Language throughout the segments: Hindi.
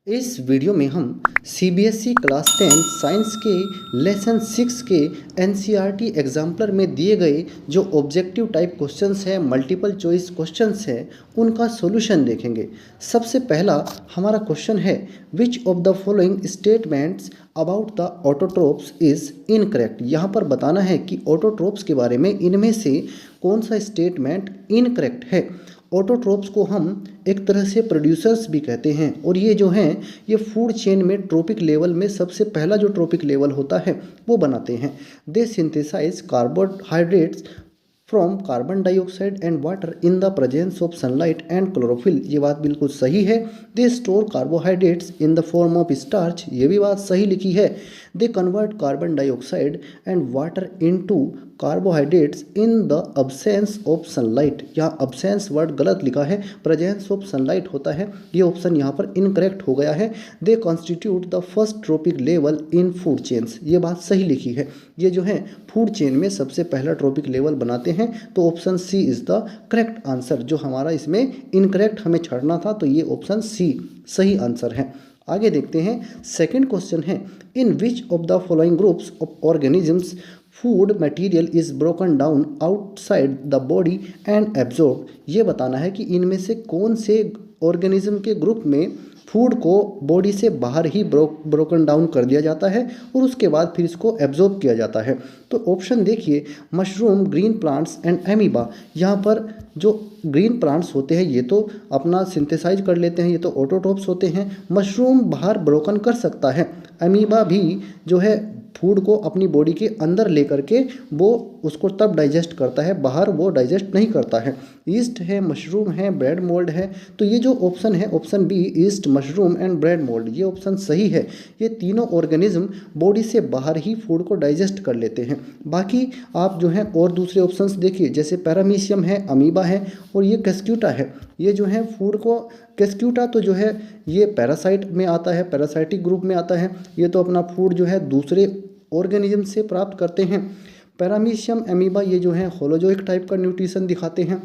इस वीडियो में हम सीबीएसई क्लास 10 साइंस के लेसन 6 के एनसीईआरटी एग्जाम्पलर में दिए गए जो ऑब्जेक्टिव टाइप क्वेश्चंस हैं, मल्टीपल चॉइस क्वेश्चंस हैं, उनका सॉल्यूशन देखेंगे। सबसे पहला हमारा क्वेश्चन है, which of the following statements about the autotrophs is incorrect. यहाँ पर बताना है कि ऑटोट्रोप्स के बारे में इनमें से कौन सा स्टेटमेंट इनकरेक्ट है। ऑटोट्रोप्स को हम एक तरह से प्रोड्यूसर्स भी कहते हैं और ये जो हैं ये फूड चेन में ट्रोपिक लेवल में सबसे पहला जो ट्रोपिक लेवल होता है वो बनाते हैं। They synthesize carbohydrates from carbon dioxide and water in the presence of sunlight and chlorophyll. ये बात बिल्कुल सही है। They store carbohydrates in the form of starch. ये भी बात सही लिखी है। They convert carbon dioxide and water into carbohydrates in the absence of sunlight. यहाँ अब्सेंस वर्ड गलत लिखा है, प्रेजेंस ऑफ सनलाइट होता है। ये ऑप्शन यहाँ पर इनकरेक्ट हो गया है। They constitute the first trophic level in food chains. ये बात सही लिखी है। ये जो है फूड चेन में सबसे पहला ट्रोपिक लेवल बनाते हैं, तो option C is the correct answer. जो हमारा इसमें इनकरेक्ट हमें छाड़ना था, तो ये ऑप्शन सी सही आंसर है। आगे देखते हैं, सेकंड क्वेश्चन है, in which of the following groups of organisms food material is broken down outside the body and absorb. ये बताना है कि इनमें से कौन से ऑर्गेनिज्म के ग्रुप में फूड को बॉडी से बाहर ही ब्रोकन डाउन कर दिया जाता है और उसके बाद फिर इसको एब्जॉर्ब किया जाता है। तो ऑप्शन देखिए, mushroom, green plants and amoeba. यहाँ पर जो ग्रीन प्लांट्स होते हैं ये तो अपना सिंथेसाइज कर लेते हैं, ये तो ऑटोट्रोप्स होते हैं। मशरूम बाहर ब्रोकन कर सकता है। एमीबा भी जो है फूड को अपनी बॉडी के अंदर लेकर के वो उसको तब डाइजेस्ट करता है, बाहर वो डाइजेस्ट नहीं करता है। ईस्ट है, मशरूम है, ब्रेड मोल्ड है। तो ये जो ऑप्शन है, option B, yeast, mushroom and bread mould, ये ऑप्शन सही है। ये तीनों ऑर्गेनिज्म बॉडी से बाहर ही फूड को डाइजेस्ट कर लेते हैं। बाकी आप जो है और दूसरे ऑप्शंस देखिए, जैसे पैरामीशियम है, अमीबा है और ये कैस्क्यूटा है। ये जो है फूड को, कैस्क्यूटा तो जो है ये पैरासाइट में आता है, पैरासाइटिक ग्रुप में आता है। ये तो अपना फूड जो है दूसरे ऑर्गेनिज्म से प्राप्त करते हैं। पैरामीशियम, अमीबा ये जो है होलोजोइक टाइप का न्यूट्रिशन दिखाते हैं।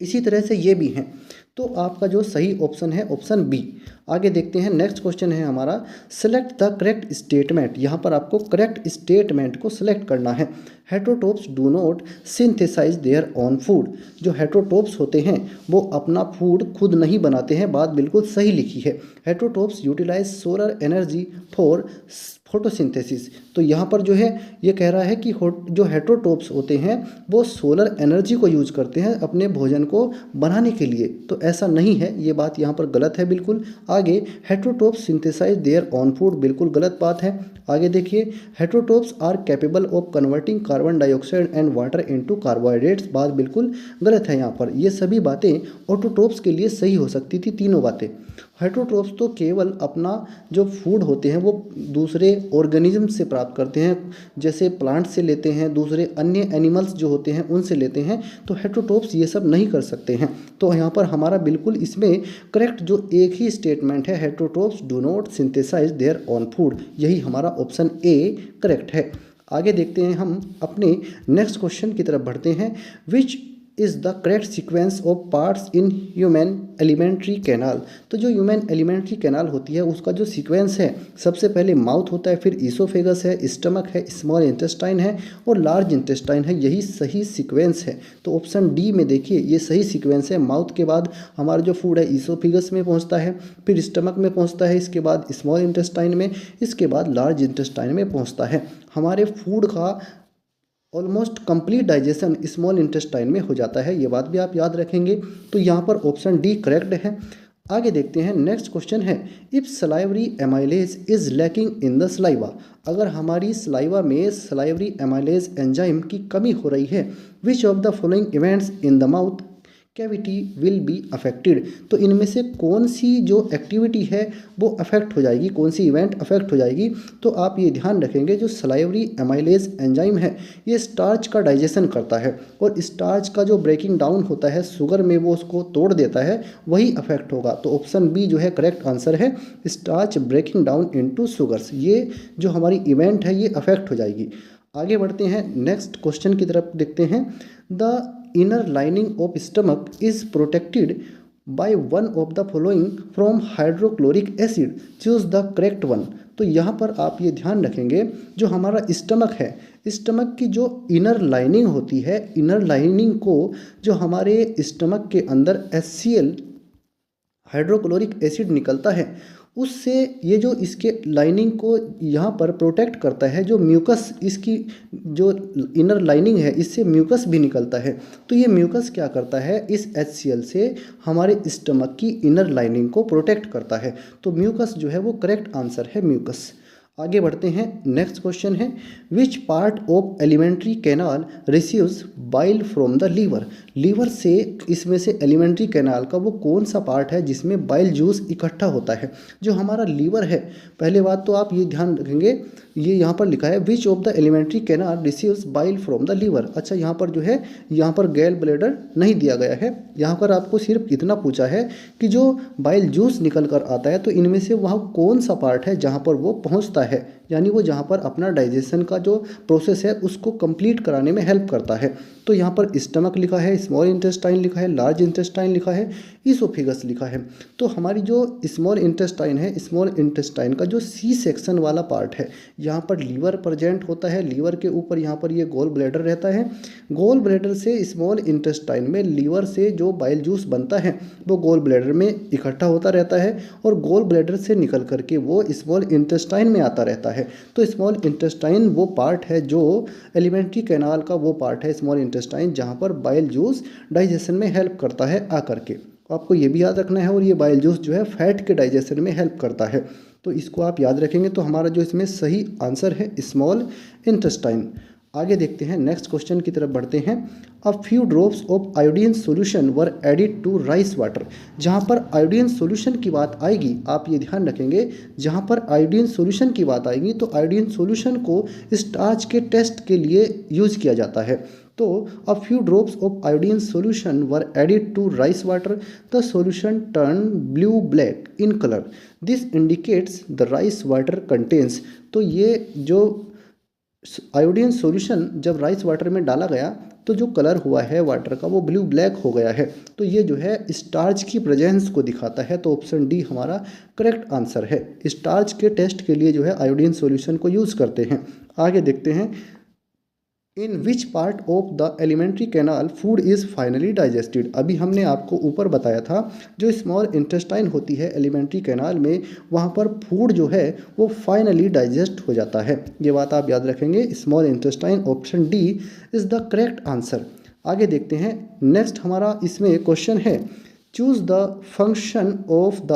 इसी तरह से ये भी हैं। तो आपका जो सही ऑप्शन है ऑप्शन बी। आगे देखते हैं, नेक्स्ट क्वेश्चन है हमारा, सेलेक्ट द करेक्ट स्टेटमेंट। यहाँ पर आपको करेक्ट स्टेटमेंट को सिलेक्ट करना है। Heterotrophs do not synthesize their own food. जो हेटरोट्रोप्स होते हैं वो अपना फूड खुद नहीं बनाते हैं, बात बिल्कुल सही लिखी है। Heterotrophs utilize solar energy for photosynthesis. तो यहाँ पर जो है ये कह रहा है कि जो हेटरोट्रोप्स होते हैं वो सोलर एनर्जी को यूज करते हैं अपने भोजन को बनाने के लिए। तो ऐसा नहीं है, ये बात यहाँ पर गलत है बिल्कुल। आगे, heterotrophs synthesize their own food, बिल्कुल गलत बात है। आगे देखिए, heterotrophs are capable of converting carbon dioxide and water into carbohydrates, बात बिल्कुल गलत है। यहाँ पर ये सभी बातें ऑटोट्रोप्स के लिए सही हो सकती थी, तीनों बातें। हेटरोट्रोप्स तो केवल अपना जो फूड होते हैं वो दूसरे ऑर्गेनिज्म से प्राप्त करते हैं, जैसे प्लांट से लेते हैं, दूसरे अन्य एनिमल्स जो होते हैं उनसे लेते हैं। तो हेटरोट्रोप्स ये सब नहीं कर सकते हैं। तो यहाँ पर हमारा बिल्कुल इसमें करेक्ट जो एक ही स्टेटमेंट है, heterotrophs do not synthesize their own food, यही हमारा ऑप्शन ए करेक्ट है। आगे देखते हैं, हम अपने नेक्स्ट क्वेश्चन की तरफ बढ़ते हैं। Which is the correct sequence of parts in human alimentary canal. तो जो ह्यूमन एलिमेंट्री कैनाल होती है उसका जो सीक्वेंस है, सबसे पहले माउथ होता है, फिर ईसोफेगस है, स्टमक है, स्मॉल इंटेस्टाइन है और लार्ज इंटेस्टाइन है। यही सही सीक्वेंस है। तो ऑप्शन डी में देखिए ये सही सीक्वेंस है। माउथ के बाद हमारा जो फूड है ईसोफेगस में पहुंचता है, फिर स्टमक में पहुंचता है, इसके बाद स्मॉल इंटेस्टाइन में, इसके बाद लार्ज इंटेस्टाइन में पहुंचता है। हमारे फूड का almost complete digestion small intestine में हो जाता है, ये बात भी आप याद रखेंगे। तो यहाँ पर ऑप्शन डी करेक्ट है। आगे देखते हैं, नेक्स्ट क्वेश्चन है, if salivary amylase is lacking in the saliva. अगर हमारी सलाइवा में सलाइवरी एमाइलेज एंजाइम की कमी हो रही है, which of the following events in the mouth cavity will be affected. तो इनमें से कौन सी जो एक्टिविटी है वो अफेक्ट हो जाएगी, कौन सी इवेंट अफेक्ट हो जाएगी। तो आप ये ध्यान रखेंगे, जो सलाइवरी एमाइलेज एंजाइम है ये स्टार्च का डाइजेशन करता है और स्टार्च का जो ब्रेकिंग डाउन होता है शुगर में, वो उसको तोड़ देता है, वही अफेक्ट होगा। तो ऑप्शन बी जो है करेक्ट आंसर है, starch breaking down into sugars. ये जो हमारी इवेंट है ये अफेक्ट हो जाएगी। आगे बढ़ते हैं, नेक्स्ट क्वेश्चन की तरफ देखते हैं। The inner lining of stomach is protected by one of the following from hydrochloric acid, choose the correct one. तो यहाँ पर आप ये ध्यान रखेंगे, जो हमारा स्टमक है, स्टमक की जो इनर लाइनिंग होती है, इनर लाइनिंग को जो हमारे स्टमक के अंदर HCl हाइड्रोक्लोरिक एसिड निकलता है, उससे ये जो इसके लाइनिंग को यहाँ पर प्रोटेक्ट करता है, जो म्यूकस इसकी जो इनर लाइनिंग है, इससे म्यूकस भी निकलता है। तो ये म्यूकस क्या करता है, इस HCl से हमारे स्टमक की इनर लाइनिंग को प्रोटेक्ट करता है। तो म्यूकस जो है वो करेक्ट आंसर है, म्यूकस। आगे बढ़ते हैं, नेक्स्ट क्वेश्चन है, which part of alimentary canal receives bile from the liver. Liver से, इसमें से एलिमेंट्री कैनाल का वो कौन सा पार्ट है जिसमें बाइल जूस इकट्ठा होता है। जो हमारा लीवर है, पहले बात तो आप ये ध्यान रखेंगे, ये यहाँ पर लिखा है which of the alimentary canal receives bile from the liver. अच्छा, यहाँ पर जो है, यहाँ पर गैल ब्लैडर नहीं दिया गया है, यहाँ पर आपको सिर्फ इतना पूछा है कि जो बाइल जूस निकल कर आता है, तो इनमें से वह कौन सा पार्ट है जहाँ पर वो पहुँचता है, यानी वो जहाँ पर अपना डाइजेशन का जो प्रोसेस है उसको कंप्लीट कराने में हेल्प करता है। तो यहाँ पर स्टमक लिखा है, स्मॉल इंटेस्टाइन लिखा है, लार्ज इंटेस्टाइन लिखा है, इसोफेगस लिखा है। तो हमारी जो स्मॉल इंटेस्टाइन है, स्मॉल इंटेस्टाइन का जो सी सेक्शन वाला पार्ट है, यहाँ पर लीवर प्रेजेंट होता है, लीवर के ऊपर यहाँ पर ये गोल ब्लैडर रहता है। गोल ब्लैडर से स्मॉल इंटेस्टाइन में लीवर से जो बाइल जूस बनता है वो गोल ब्लैडर में इकट्ठा होता रहता है, और गोल ब्लैडर से निकल करके वो स्मॉल इंटेस्टाइन में आता रहता है। तो स्मॉल इंटेस्टाइन वो पार्ट है, जो एलिमेंट्री कैनाल का वो पार्ट है, स्मॉल इंटेस्टाइन, जहाँ पर बाइल जूस डाइजेशन में हेल्प करता है आकर के। आपको ये भी याद रखना है, और ये बाइल जूस जो है फैट के डाइजेशन में हेल्प करता है। तो इसको आप याद रखेंगे, तो हमारा जो इसमें सही आंसर है स्मॉल इंटेस्टाइन। आगे देखते हैं, नेक्स्ट क्वेश्चन की तरफ बढ़ते हैं। A few drops of iodine solution were added to rice water. जहाँ पर आयोडीन सॉल्यूशन की बात आएगी, आप ये ध्यान रखेंगे, जहाँ पर आयोडीन सॉल्यूशन की बात आएगी तो आयोडीन सॉल्यूशन को स्टार्च के टेस्ट के लिए यूज किया जाता है। तो a few drops of iodine solution were added to rice water, the solution turn blue black in colour, this indicates the rice water contains. तो ये जो आयोडीन सॉल्यूशन जब राइस वाटर में डाला गया तो जो कलर हुआ है वाटर का वो ब्लू ब्लैक हो गया है। तो ये जो है स्टार्च की प्रेजेंस को दिखाता है। तो ऑप्शन डी हमारा करेक्ट आंसर है। स्टार्च के टेस्ट के लिए जो है आयोडीन सॉल्यूशन को यूज़ करते हैं। आगे देखते हैं, in which part of the alimentary canal food is finally digested. अभी हमने आपको ऊपर बताया था, जो स्मॉल इंटेस्टाइन होती है एलिमेंट्री कैनाल में, वहाँ पर फूड जो है वो फाइनली डाइजेस्ट हो जाता है। ये बात आप याद रखेंगे, small intestine, option D is the correct answer. आगे देखते हैं, नेक्स्ट हमारा इसमें क्वेश्चन है, choose the function of the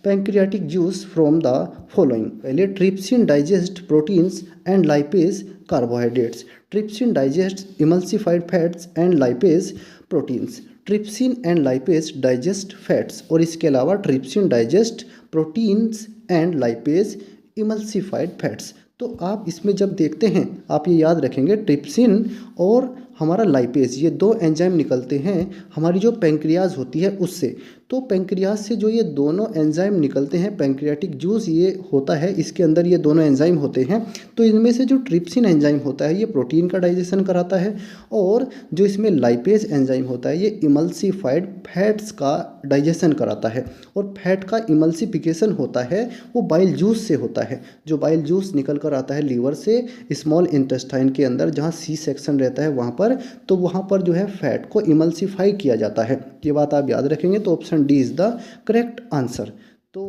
pancreatic juice from the following. पहले, trypsin digest proteins and lipase carbohydrates. Trypsin digest emulsified fats and lipase proteins. Trypsin and lipase digest fats, और इसके अलावा trypsin digest proteins and lipase emulsified fats. तो आप इसमें जब देखते हैं, आप ये याद रखेंगे, ट्रिप्सिन और हमारा लाइपेज, ये दो एंजाइम निकलते हैं हमारी जो पैंक्रियाज होती है उससे। तो पैंक्रियाज से जो ये दोनों एंजाइम निकलते हैं, पैंक्रियाटिक जूस ये होता है, इसके अंदर ये दोनों एंजाइम होते हैं। तो इनमें से जो ट्रिप्सिन एंजाइम होता है ये प्रोटीन का डाइजेशन कराता है, और जो इसमें लाइपेज एंजाइम होता है ये इमल्सिफाइड फैट्स का डाइजेशन कराता है। और फैट का इमल्सिफिकेशन होता है वो बाइल जूस से होता है, जो बाइल जूस निकल कर आता है लीवर से स्मॉल इंटेस्टाइन के अंदर, जहाँ सी सेक्शन रहता है वहाँ पर। तो वहाँ पर जो है फैट को इमल्सिफाई किया जाता है। ये बात आप याद रखेंगे। तो option D is the correct answer. तो